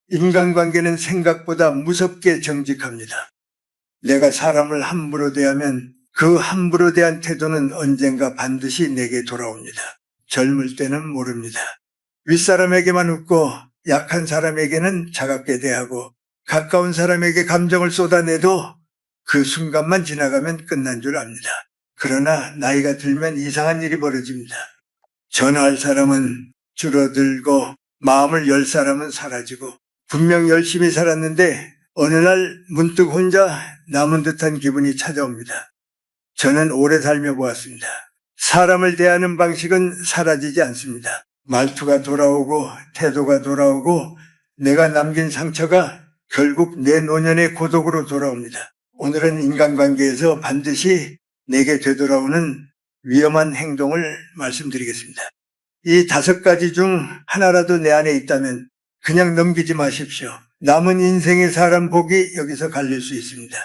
인간관계는 생각보다 무섭게 정직합니다. 내가 사람을 함부로 대하면 그 함부로 대한 태도는 언젠가 반드시 내게 돌아옵니다. 젊을 때는 모릅니다. 윗사람에게만 웃고 약한 사람에게는 차갑게 대하고 가까운 사람에게 감정을 쏟아내도 그 순간만 지나가면 끝난 줄 압니다. 그러나 나이가 들면 이상한 일이 벌어집니다. 전화할 사람은 줄어들고 마음을 열 사람은 사라지고 분명 열심히 살았는데 어느 날 문득 혼자 남은 듯한 기분이 찾아옵니다. 저는 오래 살며 보았습니다. 사람을 대하는 방식은 사라지지 않습니다. 말투가 돌아오고 태도가 돌아오고 내가 남긴 상처가 결국 내 노년의 고독으로 돌아옵니다. 오늘은 인간관계에서 반드시 내게 되돌아오는 위험한 행동을 말씀드리겠습니다. 이 5가지 중 하나라도 내 안에 있다면 그냥 넘기지 마십시오. 남은 인생의 사람 복이 여기서 갈릴 수 있습니다.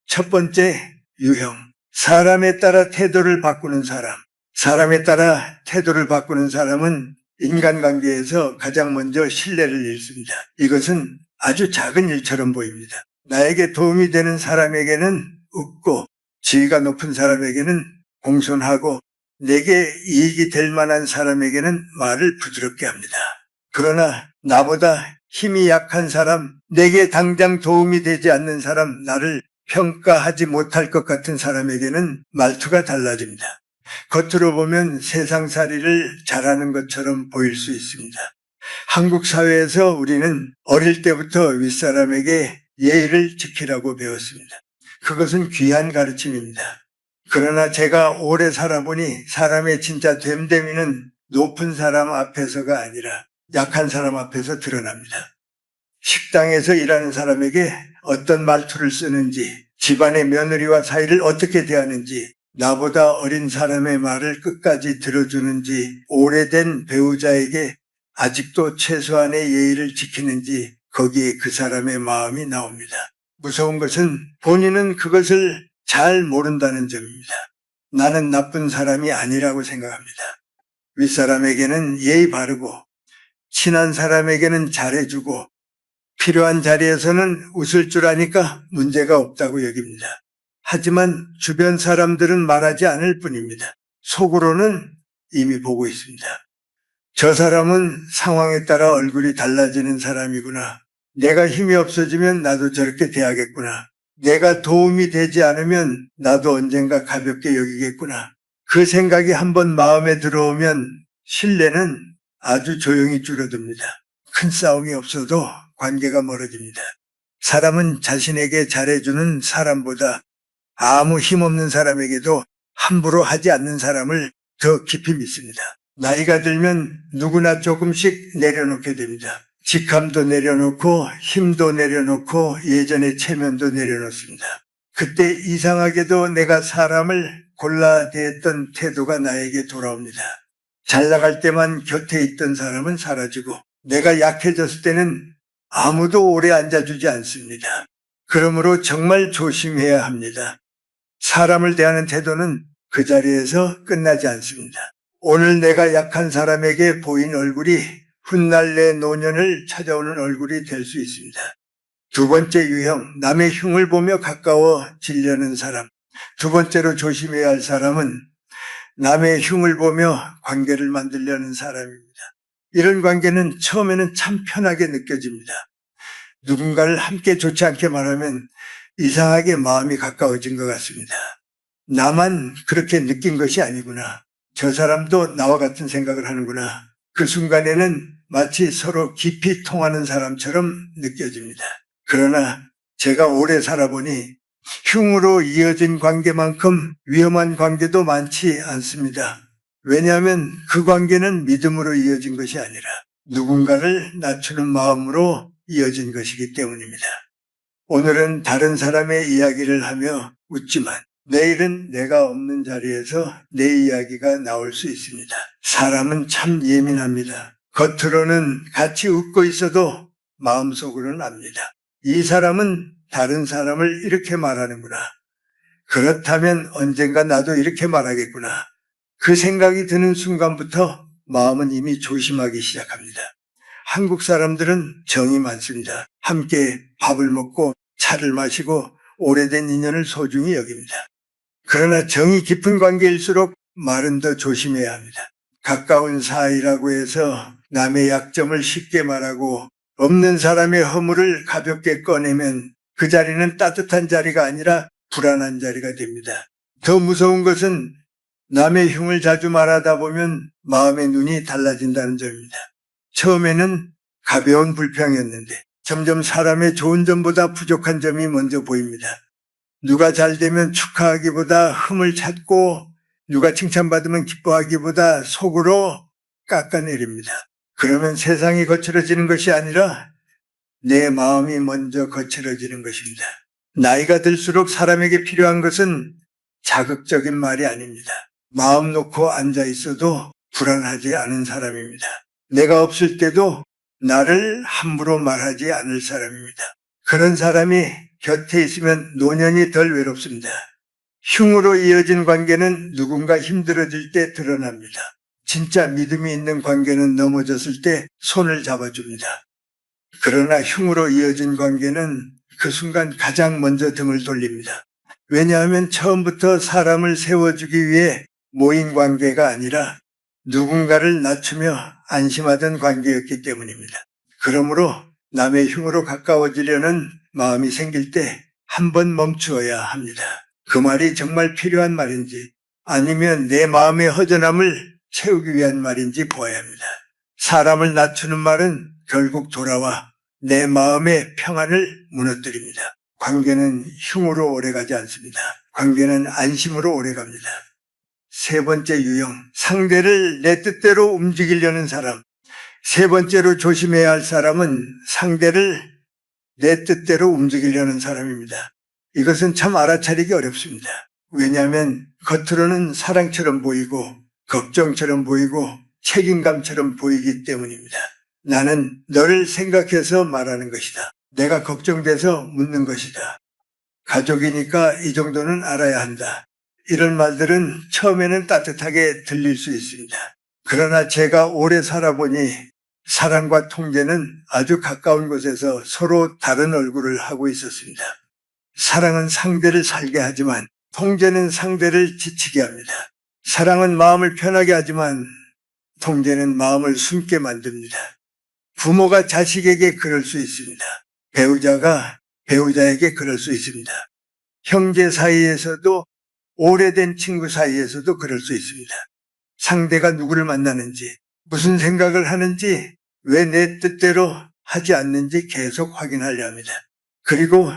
첫 번째, 유형. 사람에 따라 태도를 바꾸는 사람. 사람에 따라 태도를 바꾸는 사람은 인간관계에서 가장 먼저 신뢰를 잃습니다. 이것은 아주 작은 일처럼 보입니다. 나에게 도움이 되는 사람에게는 웃고 지위가 높은 사람에게는 공손하고 내게 이익이 될 만한 사람에게는 말을 부드럽게 합니다. 그러나 나보다 힘이 약한 사람, 내게 당장 도움이 되지 않는 사람, 나를 평가하지 못할 것 같은 사람에게는 말투가 달라집니다. 겉으로 보면 세상살이를 잘하는 것처럼 보일 수 있습니다. 한국 사회에서 우리는 어릴 때부터 윗사람에게 예의를 지키라고 배웠습니다. 그것은 귀한 가르침입니다. 그러나 제가 오래 살아보니 사람의 진짜 됨됨이는 높은 사람 앞에서가 아니라 약한 사람 앞에서 드러납니다. 식당에서 일하는 사람에게 어떤 말투를 쓰는지, 집안의 며느리와 사이를 어떻게 대하는지, 나보다 어린 사람의 말을 끝까지 들어주는지, 오래된 배우자에게 아직도 최소한의 예의를 지키는지 거기에 그 사람의 마음이 나옵니다. 무서운 것은 본인은 그것을 잘 모른다는 점입니다. 나는 나쁜 사람이 아니라고 생각합니다. 윗사람에게는 예의 바르고 친한 사람에게는 잘해주고 필요한 자리에서는 웃을 줄 아니까 문제가 없다고 여깁니다. 하지만 주변 사람들은 말하지 않을 뿐입니다. 속으로는 이미 보고 있습니다. 저 사람은 상황에 따라 얼굴이 달라지는 사람이구나. 내가 힘이 없어지면 나도 저렇게 대하겠구나. 내가 도움이 되지 않으면 나도 언젠가 가볍게 여기겠구나. 그 생각이 한번 마음에 들어오면 신뢰는 아주 조용히 줄어듭니다. 큰 싸움이 없어도 관계가 멀어집니다. 사람은 자신에게 잘해주는 사람보다 아무 힘없는 사람에게도 함부로 하지 않는 사람을 더 깊이 믿습니다. 나이가 들면 누구나 조금씩 내려놓게 됩니다. 직함도 내려놓고 힘도 내려놓고 예전의 체면도 내려놓습니다. 그때 이상하게도 내가 사람을 골라 대했던 태도가 나에게 돌아옵니다. 잘 나갈 때만 곁에 있던 사람은 사라지고 내가 약해졌을 때는 아무도 오래 앉아주지 않습니다. 그러므로 정말 조심해야 합니다. 사람을 대하는 태도는 그 자리에서 끝나지 않습니다. 오늘 내가 약한 사람에게 보인 얼굴이 훗날 내 노년을 찾아오는 얼굴이 될 수 있습니다. 두 번째 유형, 남의 흉을 보며 가까워지려는 사람. 두 번째로 조심해야 할 사람은 남의 흉을 보며 관계를 만들려는 사람입니다. 이런 관계는 처음에는 참 편하게 느껴집니다. 누군가를 함께 좋지 않게 말하면 이상하게 마음이 가까워진 것 같습니다. 나만 그렇게 느낀 것이 아니구나. 저 사람도 나와 같은 생각을 하는구나. 그 순간에는 마치 서로 깊이 통하는 사람처럼 느껴집니다. 그러나 제가 오래 살아보니 흉으로 이어진 관계만큼 위험한 관계도 많지 않습니다. 왜냐하면 그 관계는 믿음으로 이어진 것이 아니라 누군가를 낮추는 마음으로 이어진 것이기 때문입니다. 오늘은 다른 사람의 이야기를 하며 웃지만 내일은 내가 없는 자리에서 내 이야기가 나올 수 있습니다. 사람은 참 예민합니다. 겉으로는 같이 웃고 있어도 마음속으로는 압니다. 이 사람은 다른 사람을 이렇게 말하는구나. 그렇다면 언젠가 나도 이렇게 말하겠구나. 그 생각이 드는 순간부터 마음은 이미 조심하기 시작합니다. 한국 사람들은 정이 많습니다. 함께 밥을 먹고 차를 마시고 오래된 인연을 소중히 여깁니다. 그러나 정이 깊은 관계일수록 말은 더 조심해야 합니다. 가까운 사이라고 해서 남의 약점을 쉽게 말하고 없는 사람의 허물을 가볍게 꺼내면 그 자리는 따뜻한 자리가 아니라 불안한 자리가 됩니다. 더 무서운 것은 남의 흉을 자주 말하다 보면 마음의 눈이 달라진다는 점입니다. 처음에는 가벼운 불평이었는데 점점 사람의 좋은 점보다 부족한 점이 먼저 보입니다. 누가 잘 되면 축하하기보다 흠을 찾고 누가 칭찬받으면 기뻐하기보다 속으로 깎아내립니다. 그러면 세상이 거칠어지는 것이 아니라 내 마음이 먼저 거칠어지는 것입니다. 나이가 들수록 사람에게 필요한 것은 자극적인 말이 아닙니다. 마음 놓고 앉아 있어도 불안하지 않은 사람입니다. 내가 없을 때도 나를 함부로 말하지 않을 사람입니다. 그런 사람이 곁에 있으면 노년이 덜 외롭습니다. 흉으로 이어진 관계는 누군가 힘들어질 때 드러납니다. 진짜 믿음이 있는 관계는 넘어졌을 때 손을 잡아줍니다. 그러나 흉으로 이어진 관계는 그 순간 가장 먼저 등을 돌립니다. 왜냐하면 처음부터 사람을 세워주기 위해 모인 관계가 아니라 누군가를 낮추며 안심하던 관계였기 때문입니다. 그러므로 남의 흉으로 가까워지려는 마음이 생길 때 한 번 멈추어야 합니다. 그 말이 정말 필요한 말인지 아니면 내 마음의 허전함을 채우기 위한 말인지 보아야 합니다. 사람을 낮추는 말은 결국 돌아와 내 마음의 평안을 무너뜨립니다. 관계는 흉으로 오래가지 않습니다. 관계는 안심으로 오래갑니다. 세 번째 유형, 상대를 내 뜻대로 움직이려는 사람. 세 번째로 조심해야 할 사람은 상대를 내 뜻대로 움직이려는 사람입니다. 이것은 참 알아차리기 어렵습니다. 왜냐하면 겉으로는 사랑처럼 보이고 걱정처럼 보이고 책임감처럼 보이기 때문입니다. 나는 너를 생각해서 말하는 것이다. 내가 걱정돼서 묻는 것이다. 가족이니까 이 정도는 알아야 한다. 이런 말들은 처음에는 따뜻하게 들릴 수 있습니다. 그러나 제가 오래 살아보니 사랑과 통제는 아주 가까운 곳에서 서로 다른 얼굴을 하고 있었습니다. 사랑은 상대를 살게 하지만 통제는 상대를 지치게 합니다. 사랑은 마음을 편하게 하지만 통제는 마음을 숨게 만듭니다. 부모가 자식에게 그럴 수 있습니다. 배우자가 배우자에게 그럴 수 있습니다. 형제 사이에서도 오래된 친구 사이에서도 그럴 수 있습니다. 상대가 누구를 만나는지, 무슨 생각을 하는지, 왜 내 뜻대로 하지 않는지 계속 확인하려 합니다. 그리고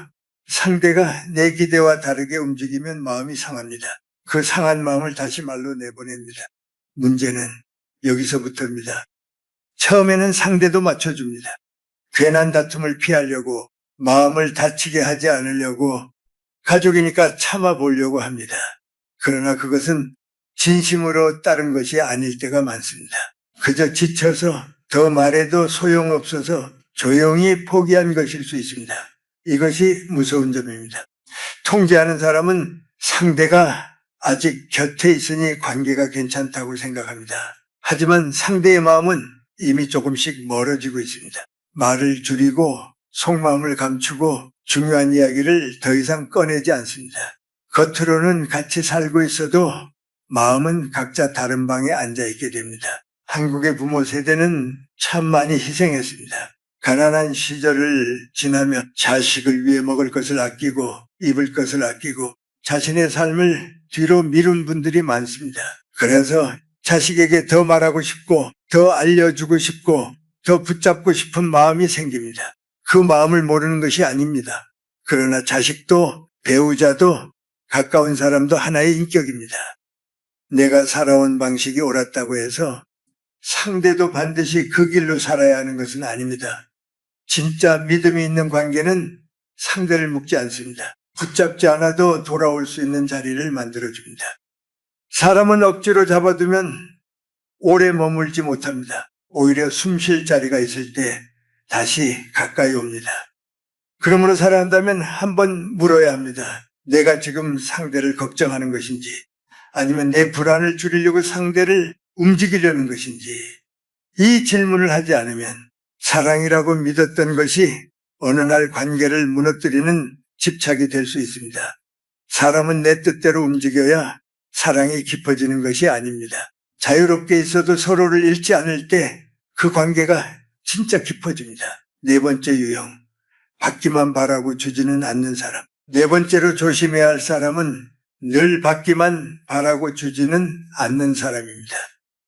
상대가 내 기대와 다르게 움직이면 마음이 상합니다. 그 상한 마음을 다시 말로 내보냅니다. 문제는 여기서부터입니다. 처음에는 상대도 맞춰줍니다. 괜한 다툼을 피하려고, 마음을 다치게 하지 않으려고, 가족이니까 참아보려고 합니다. 그러나 그것은 진심으로 따른 것이 아닐 때가 많습니다. 그저 지쳐서 더 말해도 소용없어서 조용히 포기한 것일 수 있습니다. 이것이 무서운 점입니다. 통제하는 사람은 상대가 아직 곁에 있으니 관계가 괜찮다고 생각합니다. 하지만 상대의 마음은 이미 조금씩 멀어지고 있습니다. 말을 줄이고 속마음을 감추고 중요한 이야기를 더 이상 꺼내지 않습니다. 겉으로는 같이 살고 있어도 마음은 각자 다른 방에 앉아있게 됩니다. 한국의 부모 세대는 참 많이 희생했습니다. 가난한 시절을 지나며 자식을 위해 먹을 것을 아끼고 입을 것을 아끼고 자신의 삶을 뒤로 미룬 분들이 많습니다. 그래서 자식에게 더 말하고 싶고 더 알려주고 싶고 더 붙잡고 싶은 마음이 생깁니다. 그 마음을 모르는 것이 아닙니다. 그러나 자식도 배우자도 가까운 사람도 하나의 인격입니다. 내가 살아온 방식이 옳았다고 해서 상대도 반드시 그 길로 살아야 하는 것은 아닙니다. 진짜 믿음이 있는 관계는 상대를 묶지 않습니다. 붙잡지 않아도 돌아올 수 있는 자리를 만들어줍니다. 사람은 억지로 잡아두면 오래 머물지 못합니다. 오히려 숨 쉴 자리가 있을 때 다시 가까이 옵니다. 그러므로 살아간다면 한번 물어야 합니다. 내가 지금 상대를 걱정하는 것인지 아니면 내 불안을 줄이려고 상대를 움직이려는 것인지 이 질문을 하지 않으면 사랑이라고 믿었던 것이 어느 날 관계를 무너뜨리는 집착이 될 수 있습니다. 사람은 내 뜻대로 움직여야 사랑이 깊어지는 것이 아닙니다. 자유롭게 있어도 서로를 잃지 않을 때 그 관계가 진짜 깊어집니다. 네 번째 유형, 받기만 바라고 주지는 않는 사람. 네 번째로 조심해야 할 사람은 늘 받기만 바라고 주지는 않는 사람입니다.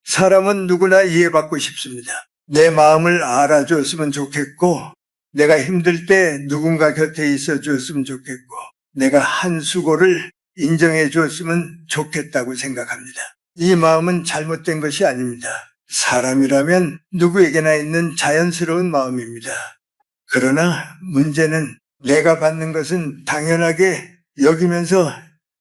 사람은 누구나 이해받고 싶습니다. 내 마음을 알아줬으면 좋겠고, 내가 힘들 때 누군가 곁에 있어 줬으면 좋겠고, 내가 한 수고를 인정해 줬으면 좋겠다고 생각합니다. 이 마음은 잘못된 것이 아닙니다. 사람이라면 누구에게나 있는 자연스러운 마음입니다. 그러나 문제는 내가 받는 것은 당연하게 여기면서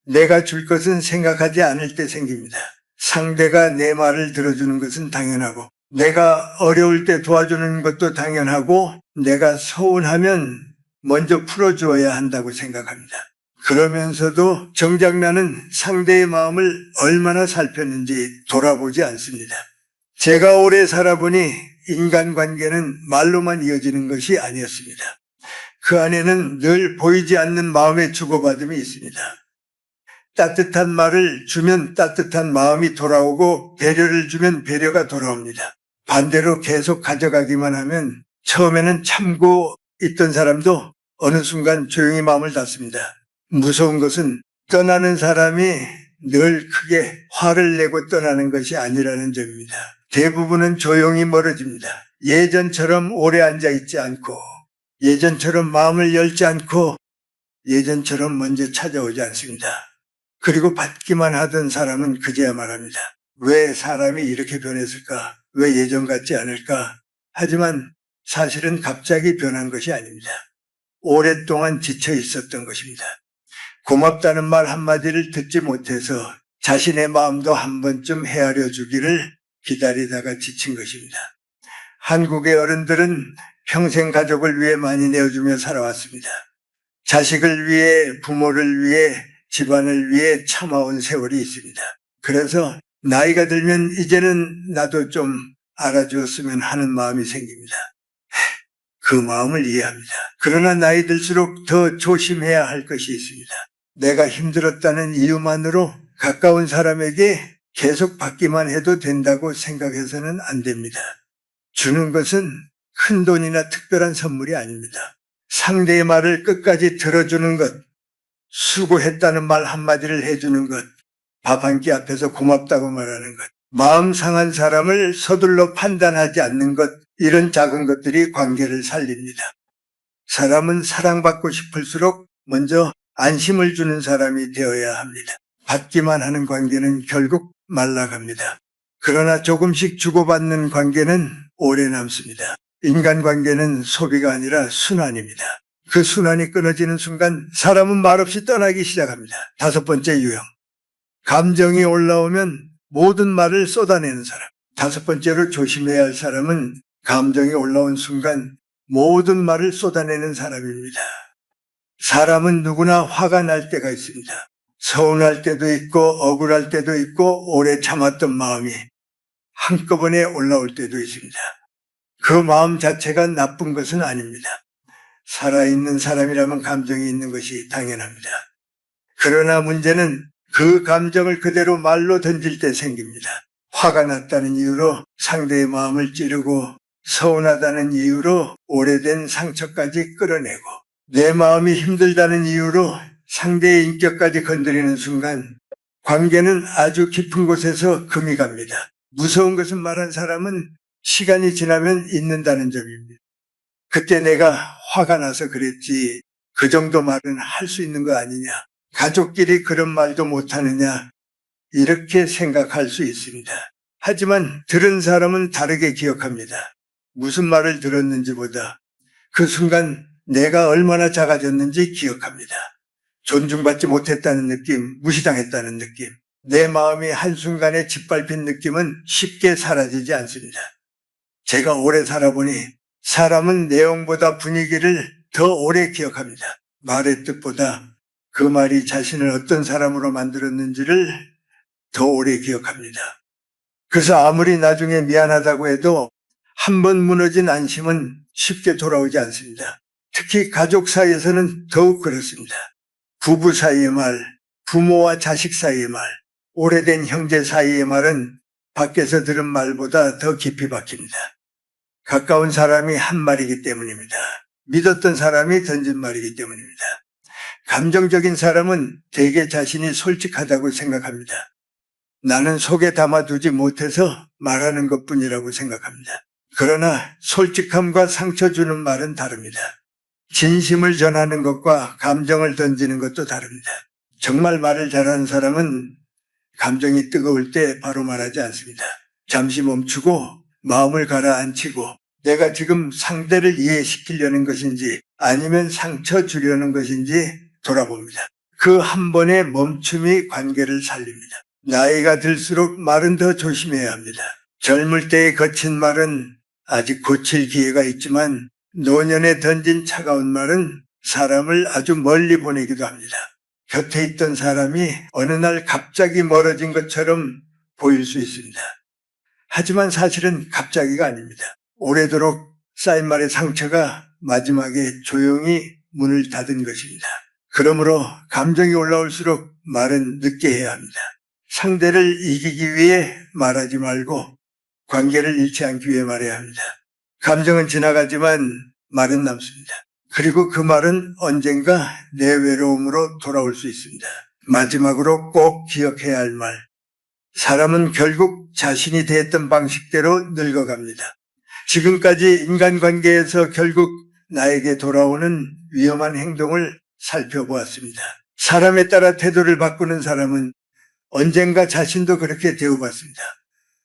내가 줄 것은 생각하지 않을 때 생깁니다. 상대가 내 말을 들어주는 것은 당연하고, 내가 어려울 때 도와주는 것도 당연하고, 내가 서운하면 먼저 풀어주어야 한다고 생각합니다. 그러면서도 정작 나는 상대의 마음을 얼마나 살폈는지 돌아보지 않습니다. 제가 오래 살아보니 인간관계는 말로만 이어지는 것이 아니었습니다. 그 안에는 늘 보이지 않는 마음의 주고받음이 있습니다. 따뜻한 말을 주면 따뜻한 마음이 돌아오고 배려를 주면 배려가 돌아옵니다. 반대로 계속 가져가기만 하면 처음에는 참고 있던 사람도 어느 순간 조용히 마음을 닫습니다. 무서운 것은 떠나는 사람이 늘 크게 화를 내고 떠나는 것이 아니라는 점입니다. 대부분은 조용히 멀어집니다. 예전처럼 오래 앉아있지 않고, 예전처럼 마음을 열지 않고, 예전처럼 먼저 찾아오지 않습니다. 그리고 받기만 하던 사람은 그제야 말합니다. 왜 사람이 이렇게 변했을까? 왜 예전 같지 않을까? 하지만 사실은 갑자기 변한 것이 아닙니다. 오랫동안 지쳐 있었던 것입니다. 고맙다는 말 한마디를 듣지 못해서 자신의 마음도 한 번쯤 헤아려 주기를 기다리다가 지친 것입니다. 한국의 어른들은 평생 가족을 위해 많이 내어주며 살아왔습니다. 자식을 위해, 부모를 위해, 집안을 위해 참아온 세월이 있습니다. 그래서 나이가 들면 이제는 나도 좀 알아주었으면 하는 마음이 생깁니다. 그 마음을 이해합니다. 그러나 나이 들수록 더 조심해야 할 것이 있습니다. 내가 힘들었다는 이유만으로 가까운 사람에게 계속 받기만 해도 된다고 생각해서는 안 됩니다. 주는 것은 큰 돈이나 특별한 선물이 아닙니다. 상대의 말을 끝까지 들어주는 것, 수고했다는 말 한마디를 해주는 것, 밥 한 끼 앞에서 고맙다고 말하는 것, 마음 상한 사람을 서둘러 판단하지 않는 것, 이런 작은 것들이 관계를 살립니다. 사람은 사랑받고 싶을수록 먼저 안심을 주는 사람이 되어야 합니다. 받기만 하는 관계는 결국 말라갑니다. 그러나 조금씩 주고받는 관계는 오래 남습니다. 인간관계는 소비가 아니라 순환입니다. 그 순환이 끊어지는 순간 사람은 말없이 떠나기 시작합니다. 다섯 번째 유형, 감정이 올라오면 모든 말을 쏟아내는 사람. 다섯 번째로 조심해야 할 사람은 감정이 올라온 순간 모든 말을 쏟아내는 사람입니다. 사람은 누구나 화가 날 때가 있습니다. 서운할 때도 있고 억울할 때도 있고 오래 참았던 마음이 한꺼번에 올라올 때도 있습니다. 그 마음 자체가 나쁜 것은 아닙니다. 살아있는 사람이라면 감정이 있는 것이 당연합니다. 그러나 문제는 그 감정을 그대로 말로 던질 때 생깁니다. 화가 났다는 이유로 상대의 마음을 찌르고 서운하다는 이유로 오래된 상처까지 끌어내고 내 마음이 힘들다는 이유로 상대의 인격까지 건드리는 순간 관계는 아주 깊은 곳에서 금이 갑니다. 무서운 것은 말한 사람은 시간이 지나면 잊는다는 점입니다. 그때 내가 화가 나서 그랬지 그 정도 말은 할 수 있는 거 아니냐, 가족끼리 그런 말도 못하느냐, 이렇게 생각할 수 있습니다. 하지만 들은 사람은 다르게 기억합니다. 무슨 말을 들었는지보다 그 순간 내가 얼마나 작아졌는지 기억합니다. 존중받지 못했다는 느낌, 무시당했다는 느낌, 내 마음이 한순간에 짓밟힌 느낌은 쉽게 사라지지 않습니다. 제가 오래 살아보니 사람은 내용보다 분위기를 더 오래 기억합니다. 말의 뜻보다 그 말이 자신을 어떤 사람으로 만들었는지를 더 오래 기억합니다. 그래서 아무리 나중에 미안하다고 해도 한 번 무너진 안심은 쉽게 돌아오지 않습니다. 특히 가족 사이에서는 더욱 그렇습니다. 부부 사이의 말, 부모와 자식 사이의 말, 오래된 형제 사이의 말은 밖에서 들은 말보다 더 깊이 박힙니다. 가까운 사람이 한 말이기 때문입니다. 믿었던 사람이 던진 말이기 때문입니다. 감정적인 사람은 대개 자신이 솔직하다고 생각합니다. 나는 속에 담아두지 못해서 말하는 것뿐이라고 생각합니다. 그러나 솔직함과 상처 주는 말은 다릅니다. 진심을 전하는 것과 감정을 던지는 것도 다릅니다. 정말 말을 잘하는 사람은 감정이 뜨거울 때 바로 말하지 않습니다. 잠시 멈추고 마음을 가라앉히고 내가 지금 상대를 이해시키려는 것인지 아니면 상처 주려는 것인지 돌아봅니다. 그 한 번의 멈춤이 관계를 살립니다. 나이가 들수록 말은 더 조심해야 합니다. 젊을 때의 거친 말은 아직 고칠 기회가 있지만 노년에 던진 차가운 말은 사람을 아주 멀리 보내기도 합니다. 곁에 있던 사람이 어느 날 갑자기 멀어진 것처럼 보일 수 있습니다. 하지만 사실은 갑자기가 아닙니다. 오래도록 쌓인 말의 상처가 마지막에 조용히 문을 닫은 것입니다. 그러므로 감정이 올라올수록 말은 늦게 해야 합니다. 상대를 이기기 위해 말하지 말고 관계를 잃지 않기 위해 말해야 합니다. 감정은 지나가지만 말은 남습니다. 그리고 그 말은 언젠가 내 외로움으로 돌아올 수 있습니다. 마지막으로 꼭 기억해야 할 말. 사람은 결국 자신이 대했던 방식대로 늙어갑니다. 지금까지 인간관계에서 결국 나에게 돌아오는 위험한 행동을 살펴보았습니다. 사람에 따라 태도를 바꾸는 사람은 언젠가 자신도 그렇게 대우받습니다.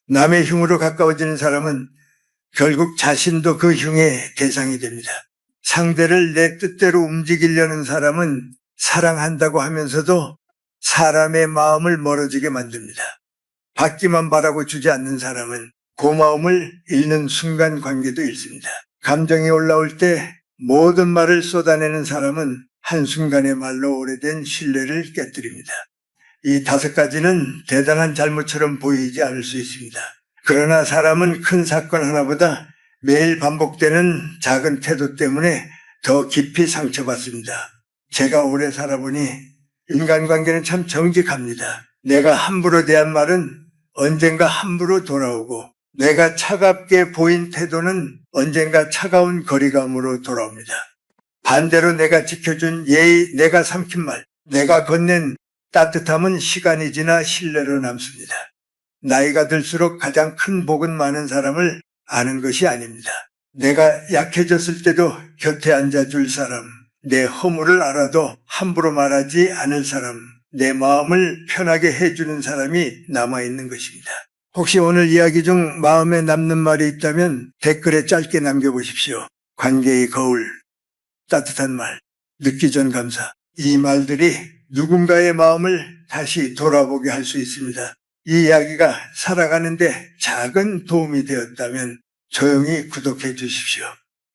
남의 흉으로 가까워지는 사람은 결국 자신도 그 흉의 대상이 됩니다. 상대를 내 뜻대로 움직이려는 사람은 사랑한다고 하면서도 사람의 마음을 멀어지게 만듭니다. 받기만 바라고 주지 않는 사람은 고마움을 잃는 순간 관계도 잃습니다. 감정이 올라올 때 모든 말을 쏟아내는 사람은 한순간의 말로 오래된 신뢰를 깨뜨립니다. 이 5가지는 대단한 잘못처럼 보이지 않을 수 있습니다. 그러나 사람은 큰 사건 하나보다 매일 반복되는 작은 태도 때문에 더 깊이 상처받습니다. 제가 오래 살아보니 인간관계는 참 정직합니다. 내가 함부로 대한 말은 언젠가 함부로 돌아오고 내가 차갑게 보인 태도는 언젠가 차가운 거리감으로 돌아옵니다. 반대로 내가 지켜준 예의, 내가 삼킨 말, 내가 건넨 따뜻함은 시간이 지나 신뢰로 남습니다. 나이가 들수록 가장 큰 복은 많은 사람을 아는 것이 아닙니다. 내가 약해졌을 때도 곁에 앉아줄 사람, 내 허물을 알아도 함부로 말하지 않을 사람, 내 마음을 편하게 해주는 사람이 남아있는 것입니다. 혹시 오늘 이야기 중 마음에 남는 말이 있다면 댓글에 짧게 남겨보십시오. 관계의 거울, 따뜻한 말, 늦기 전 감사. 이 말들이 누군가의 마음을 다시 돌아보게 할 수 있습니다. 이 이야기가 살아가는데 작은 도움이 되었다면 조용히 구독해 주십시오.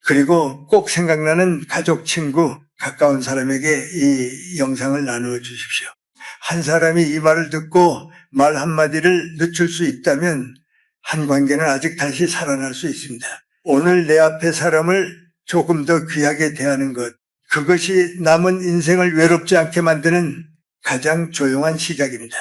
그리고 꼭 생각나는 가족, 친구, 가까운 사람에게 이 영상을 나누어 주십시오. 한 사람이 이 말을 듣고 말 한마디를 늦출 수 있다면 한 관계는 아직 다시 살아날 수 있습니다. 오늘 내 앞에 사람을 조금 더 귀하게 대하는 것, 그것이 남은 인생을 외롭지 않게 만드는 가장 조용한 시작입니다.